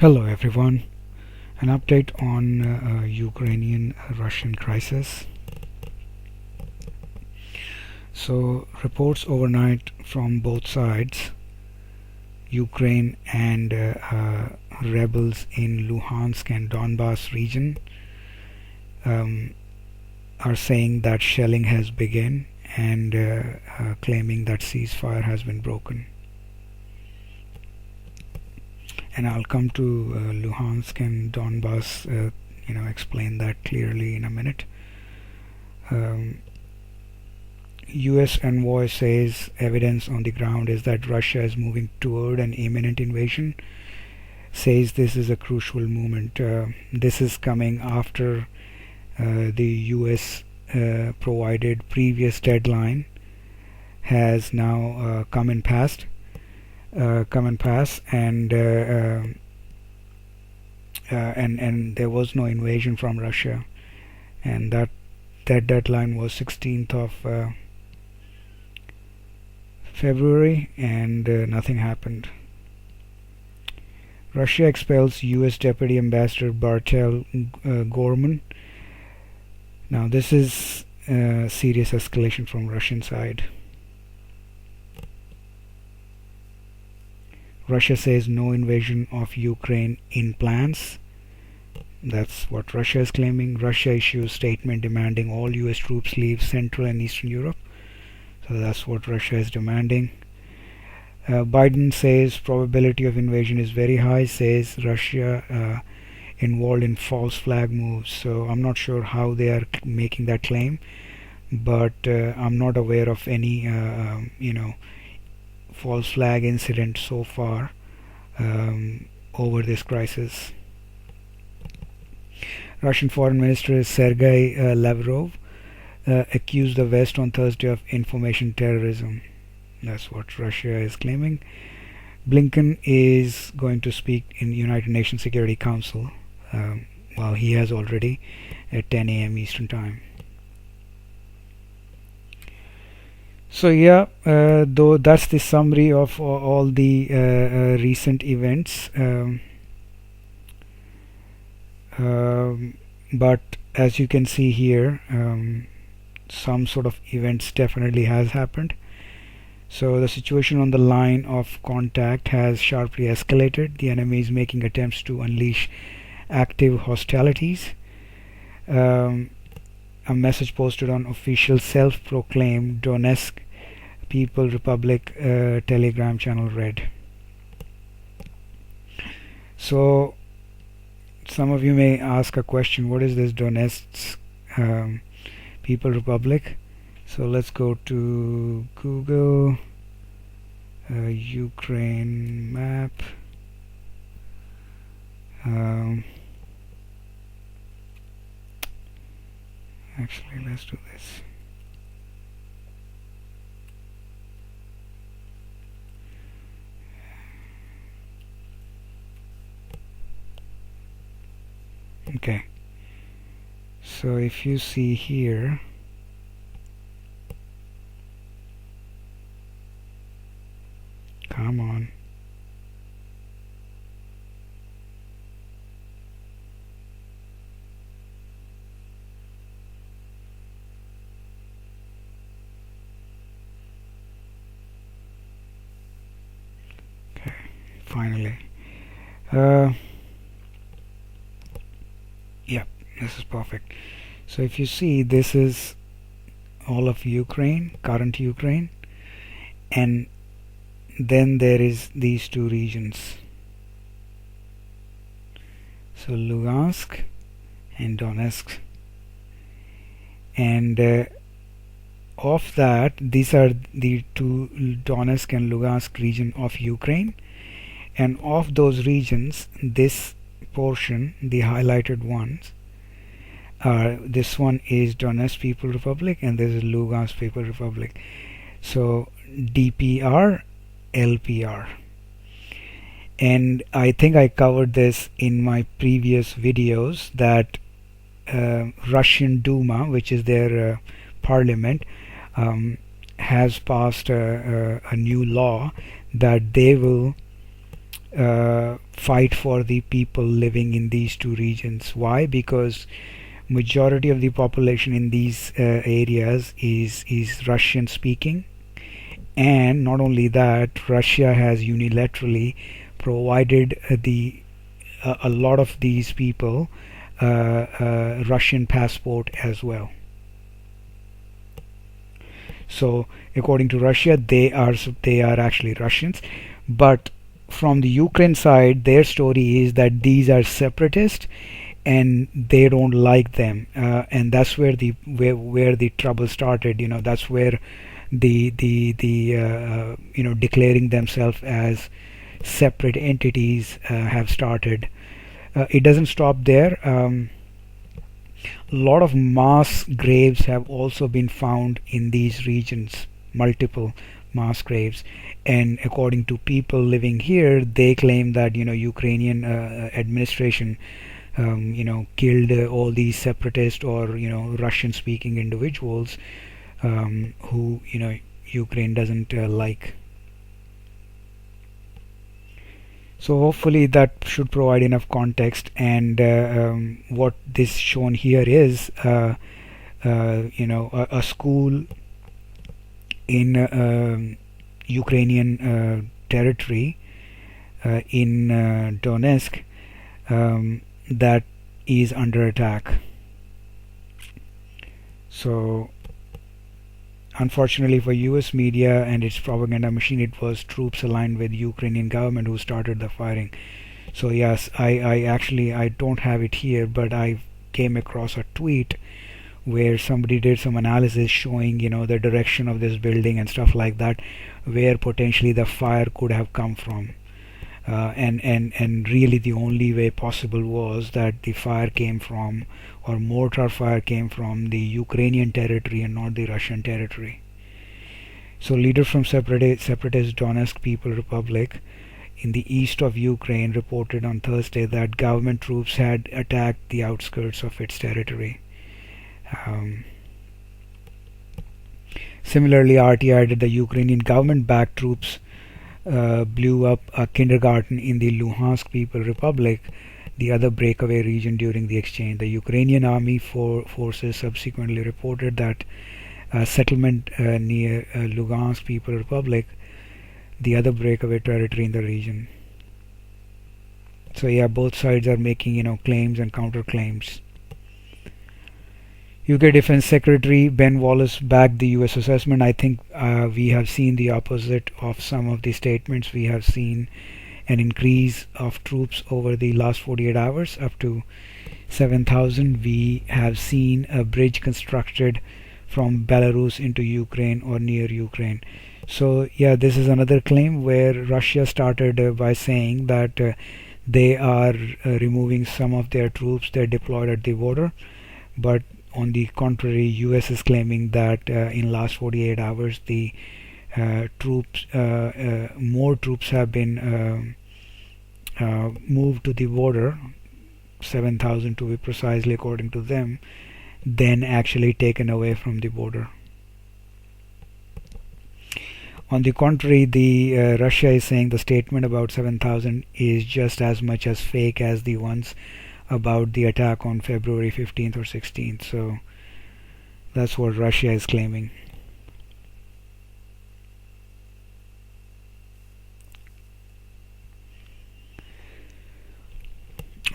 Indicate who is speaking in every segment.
Speaker 1: Hello everyone, an update on Ukrainian-Russian crisis. So reports overnight from both sides, Ukraine and rebels in Luhansk and Donbas region um, are saying that shelling has begun and claiming that ceasefire has been broken. And I'll come to Luhansk and Donbas, explain that clearly in a minute. US envoy says evidence on the ground is that Russia is moving toward an imminent invasion. Says this is a crucial moment. This is coming after the US provided previous deadline has now come and pass, and there was no invasion from Russia, and that deadline was 16th of February, and nothing happened. Russia expels US Deputy Ambassador Bartel Gorman. Now this is serious escalation from Russian side. Russia says no invasion of Ukraine in plans. That's what Russia is claiming. Russia issues statement demanding all US troops leave Central and Eastern Europe. So that's what Russia is demanding. Biden says probability of invasion is very high, says Russia involved in false flag moves. So I'm not sure how they are making that claim, but I'm not aware of any false flag incident so far over this crisis. Russian Foreign Minister Sergei Lavrov accused the West on Thursday of information terrorism. That's what Russia is claiming. Blinken is going to speak in United Nations Security Council. Well, he has already at 10 a.m. Eastern Time. So yeah, though that's the summary of all the recent events. But as you can see here, some sort of events definitely has happened. So the situation on the line of contact has sharply escalated. The enemy is making attempts to unleash active hostilities. A message posted on official self-proclaimed Donetsk People Republic Telegram channel read. So some of you may ask a question, what is this Donetsk People Republic? So let's go to Google, Ukraine map. Actually, let's do this. Okay, so if you see here, come on, okay, finally. Yep, this is perfect. So if you see, this is all of Ukraine, current Ukraine, and then there is these two regions. So Lugansk and Donetsk, and of that, these are the two, Donetsk and Lugansk region of Ukraine, and of those regions, this portion, the highlighted ones, this one is Donetsk People Republic and this is Lugansk People Republic. So DPR, LPR, and I think I covered this in my previous videos that Russian Duma, which is their parliament, has passed a new law that they will fight for the people living in these two regions. Why? Because majority of the population in these areas is Russian speaking, and not only that, Russia has unilaterally provided a lot of these people Russian passport as well. So according to Russia, they are actually Russians, but from the Ukraine side, their story is that these are separatists and they don't like them, and that's where the trouble started. That's where the declaring themselves as separate entities have started. It doesn't stop there. A lot of mass graves have also been found in these regions, multiple mass graves, and according to people living here, they claim that Ukrainian administration killed all these separatist or Russian speaking individuals who Ukraine doesn't like. So hopefully that should provide enough context, and what this shown here is a school in Ukrainian territory in Donetsk that is under attack. So unfortunately for US media and its propaganda machine, it was troops aligned with Ukrainian government who started the firing. So yes, I don't have it here, but I came across a tweet where somebody did some analysis showing the direction of this building and stuff like that, where potentially the fire could have come from. And really the only way possible was that the fire came from, or mortar fire came from, the Ukrainian territory and not the Russian territory. So leaders from separatist Donetsk People Republic in the east of Ukraine reported on Thursday that government troops had attacked the outskirts of its territory. Similarly, RT added the Ukrainian government-backed troops blew up a kindergarten in the Luhansk People Republic, the other breakaway region, during the exchange. The Ukrainian army forces subsequently reported that a settlement near Lugansk People Republic, the other breakaway territory in the region. So yeah, both sides are making claims and counterclaims. UK Defence Secretary Ben Wallace backed the US assessment. I think we have seen the opposite of some of the statements. We have seen an increase of troops over the last 48 hours up to 7,000. We have seen a bridge constructed from Belarus into Ukraine or near Ukraine. So yeah, this is another claim where Russia started by saying that they are removing some of their troops they deployed at the border, but on the contrary, US is claiming that in last 48 hours the more troops have been moved to the border, 7,000 to be precisely according to them, than actually taken away from the border. On the contrary, the Russia is saying the statement about 7,000 is just as much as fake as the ones about the attack on February 15th or 16th. So that's what Russia is claiming.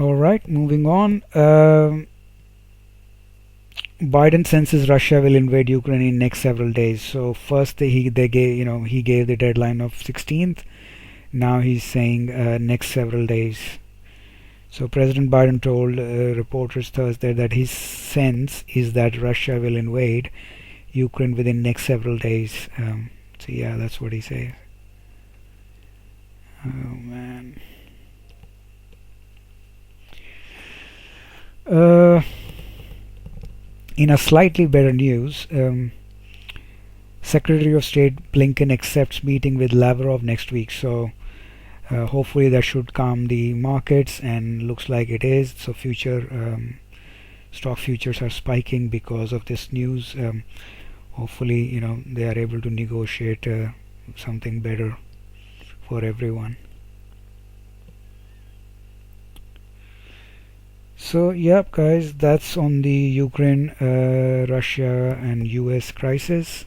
Speaker 1: Alright, moving on. Biden senses Russia will invade Ukraine in next several days. So first he gave the deadline of 16th. Now he's saying next several days. So President Biden told reporters Thursday that his sense is that Russia will invade Ukraine within next several days. So yeah, that's what he says. Oh man. In a slightly better news, Secretary of State Blinken accepts meeting with Lavrov next week. So hopefully that should calm the markets, and looks like it is. So stock futures are spiking because of this news. Hopefully they are able to negotiate something better for everyone. So yep guys, that's on the Ukraine, Russia and US crisis.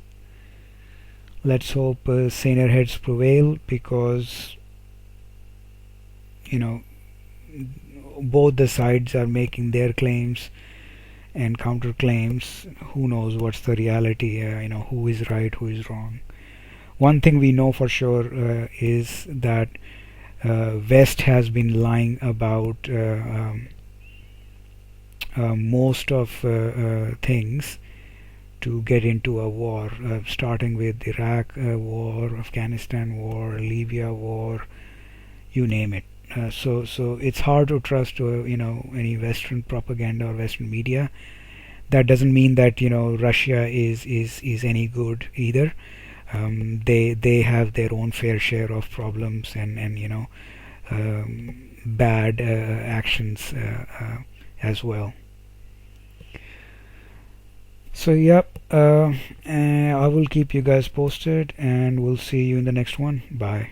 Speaker 1: Let's hope saner heads prevail, because you know both the sides are making their claims and counterclaims. Who knows what's the reality, who is right, who is wrong. One thing we know for sure is that West has been lying about most of things to get into a war, starting with Iraq war, Afghanistan war, Libya war, you name it. So it's hard to trust any Western propaganda or Western media. That doesn't mean that Russia is any good either. They have their own fair share of problems and bad actions as well. So yep, I will keep you guys posted, and we'll see you in the next one. Bye.